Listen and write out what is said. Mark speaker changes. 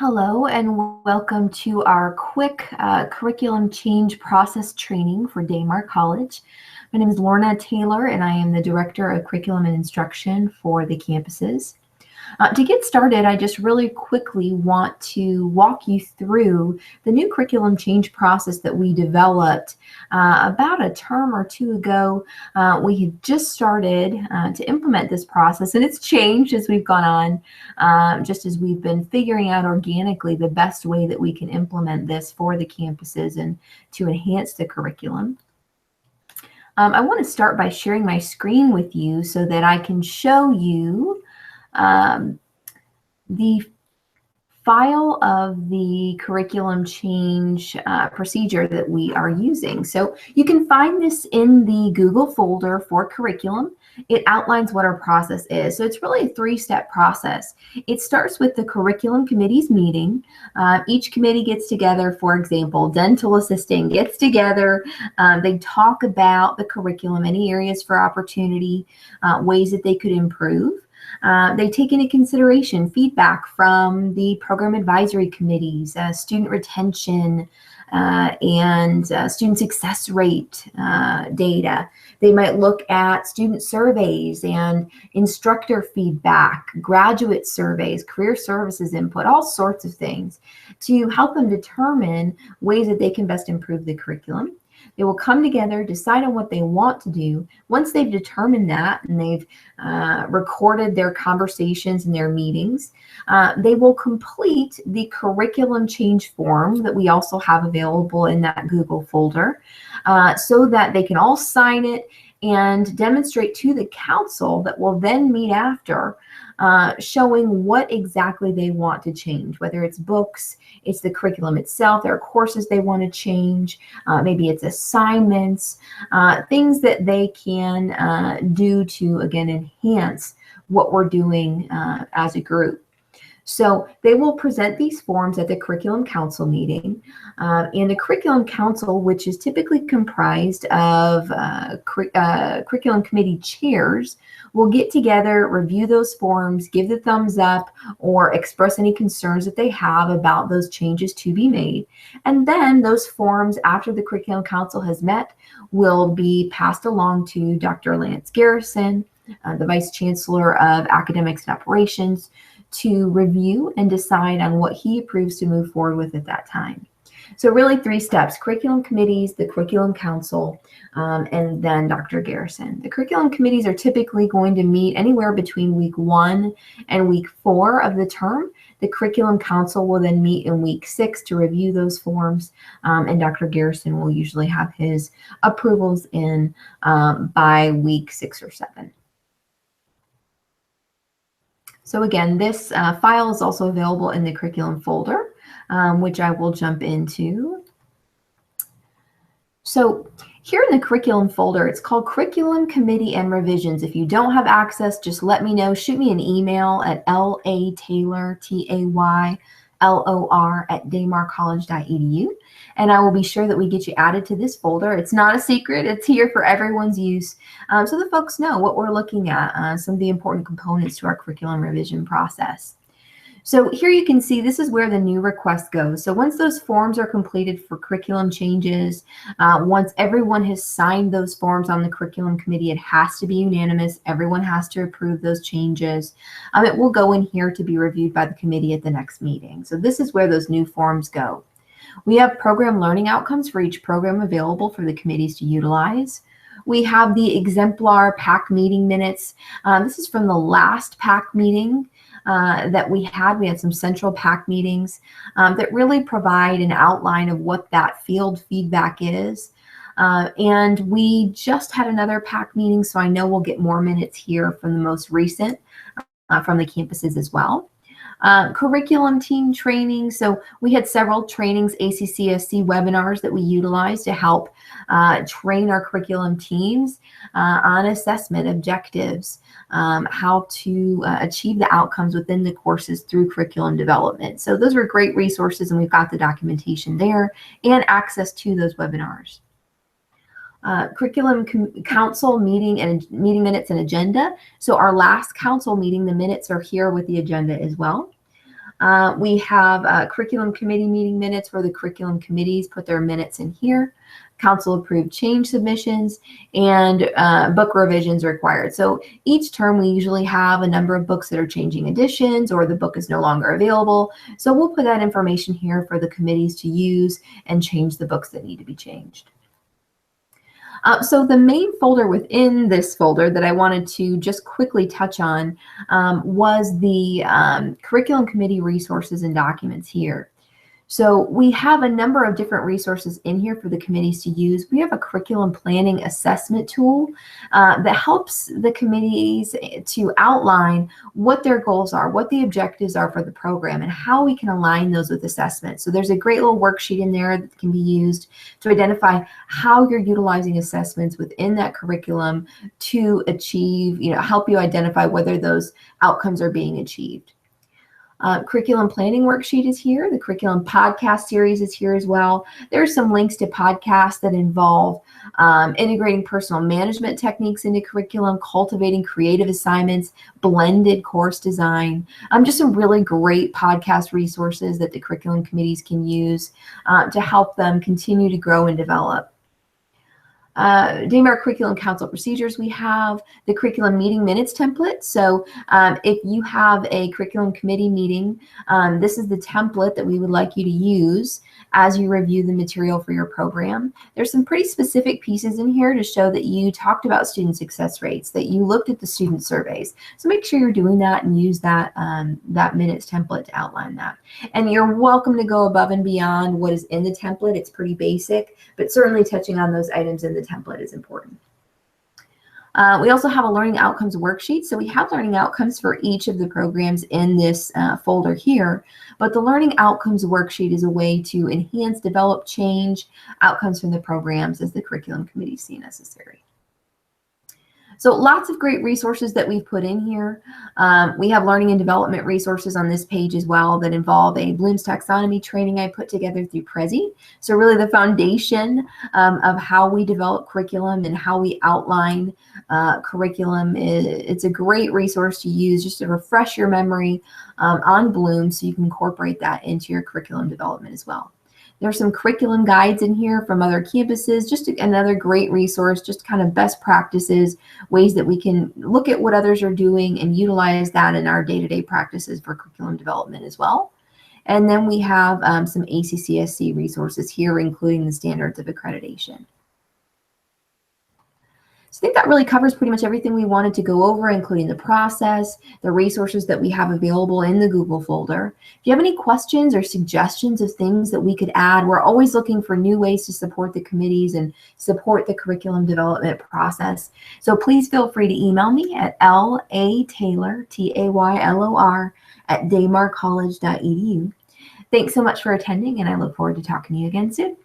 Speaker 1: Hello and welcome to our quick curriculum change process training for Daymar College. My name is Lorna Taylor and I am the Director of Curriculum and Instruction for the campuses. To get started, I just really quickly want to walk you through the new curriculum change process that we developed about a term or two ago. We had just started to implement this process, and it's changed as we've gone on, just as we've been figuring out organically the best way that we can implement this for the campuses and to enhance the curriculum. I want to start by sharing my screen with you so that I can show you the file of the curriculum change procedure that we are using. So you can find this in the Google folder for curriculum. It outlines what our process is. So it's really a three-step process. It starts with the curriculum committee's meeting. Each committee gets together. For example, dental assisting gets together. They talk about the curriculum, any areas for opportunity, ways that they could improve. They take into consideration feedback from the program advisory committees, student retention, and student success rate data. They might look at student surveys and instructor feedback, graduate surveys, career services input, all sorts of things to help them determine ways that they can best improve the curriculum. They will come together, decide on what they want to do. Once they've determined that and they've recorded their conversations and their meetings, they will complete the curriculum change form that we also have available in that Google folder so that they can all sign it and demonstrate to the council that will then meet after, showing what exactly they want to change, whether it's books, it's the curriculum itself, there are courses they want to change, maybe it's assignments, things that they can do to, again, enhance what we're doing as a group. So they will present these forms at the Curriculum Council meeting. And the Curriculum Council, which is typically comprised of curriculum committee chairs, will get together, review those forms, give the thumbs up, or express any concerns that they have about those changes to be made. And then those forms, after the Curriculum Council has met, will be passed along to Dr. Lance Garrison, the Vice Chancellor of Academics and Operations, to review and decide on what he approves to move forward with at that time. So really three steps: curriculum committees, the Curriculum Council, and then Dr. Garrison. The curriculum committees are typically going to meet anywhere between week 1 and week 4 of the term. The Curriculum Council will then meet in week 6 to review those forms, and Dr. Garrison will usually have his approvals in by week 6 or 7. So again, this file is also available in the curriculum folder, which I will jump into. So here in the curriculum folder, it's called Curriculum Committee and Revisions. If you don't have access, just let me know. Shoot me an email at lataylor, Taylor, at daymarcollege.edu, and I will be sure that we get you added to this folder. It's not a secret. It's here for everyone's use, so that folks know what we're looking at, some of the important components to our curriculum revision process. So here you can see this is where the new request goes. So once those forms are completed for curriculum changes, once everyone has signed those forms on the curriculum committee, it has to be unanimous. Everyone has to approve those changes. It will go in here to be reviewed by the committee at the next meeting. So this is where those new forms go. We have program learning outcomes for each program available for the committees to utilize. We have the exemplar PAC meeting minutes. This is from the last PAC meeting that we had. We had some central PAC meetings that really provide an outline of what that field feedback is. And we just had another PAC meeting, so I know we'll get more minutes here from the most recent from the campuses as well. Curriculum team training. So we had several trainings, ACCSC webinars that we utilized to help train our curriculum teams on assessment objectives, how to achieve the outcomes within the courses through curriculum development. So those were great resources, and we've got the documentation there and access to those webinars. Curriculum Council meeting and meeting minutes and agenda. So our last council meeting, the minutes are here with the agenda as well. We have curriculum committee meeting minutes where the curriculum committees put their minutes in here. Council approved change submissions, and book revisions required. So each term we usually have a number of books that are changing editions or the book is no longer available. So we'll put that information here for the committees to use and change the books that need to be changed. So the main folder within this folder that I wanted to just quickly touch on was the curriculum committee resources and documents here. So we have a number of different resources in here for the committees to use. We have a curriculum planning assessment tool that helps the committees to outline what their goals are, what the objectives are for the program, and how we can align those with assessments. So there's a great little worksheet in there that can be used to identify how you're utilizing assessments within that curriculum to achieve, help you identify whether those outcomes are being achieved. Curriculum planning worksheet is here. The curriculum podcast series is here as well. There are some links to podcasts that involve integrating personal management techniques into curriculum, cultivating creative assignments, blended course design. Just some really great podcast resources that the curriculum committees can use to help them continue to grow and develop. Daymar Curriculum Council procedures, we have the curriculum meeting minutes template. So if you have a curriculum committee meeting, this is the template that we would like you to use as you review the material for your program. There's some pretty specific pieces in here to show that you talked about student success rates, that you looked at the student surveys. So make sure you're doing that and use that, that minutes template to outline that. And you're welcome to go above and beyond what is in the template. It's pretty basic, but certainly touching on those items in the template is important. We also have a learning outcomes worksheet. So we have learning outcomes for each of the programs in this folder here, but the learning outcomes worksheet is a way to enhance, develop, change outcomes from the programs as the curriculum committee see necessary. So lots of great resources that we've put in here. We have learning and development resources on this page as well that involve a Bloom's taxonomy training I put together through Prezi. So really the foundation of how we develop curriculum and how we outline curriculum. It's a great resource to use just to refresh your memory on Bloom so you can incorporate that into your curriculum development as well. There's some curriculum guides in here from other campuses, just another great resource, just kind of best practices, ways that we can look at what others are doing and utilize that in our day-to-day practices for curriculum development as well. And then we have some ACCSC resources here, including the standards of accreditation. So I think that really covers pretty much everything we wanted to go over, including the process, the resources that we have available in the Google folder. If you have any questions or suggestions of things that we could add, we're always looking for new ways to support the committees and support the curriculum development process. So please feel free to email me at lataylor, Taylor, @daymarcollege.edu. Thanks so much for attending, and I look forward to talking to you again soon.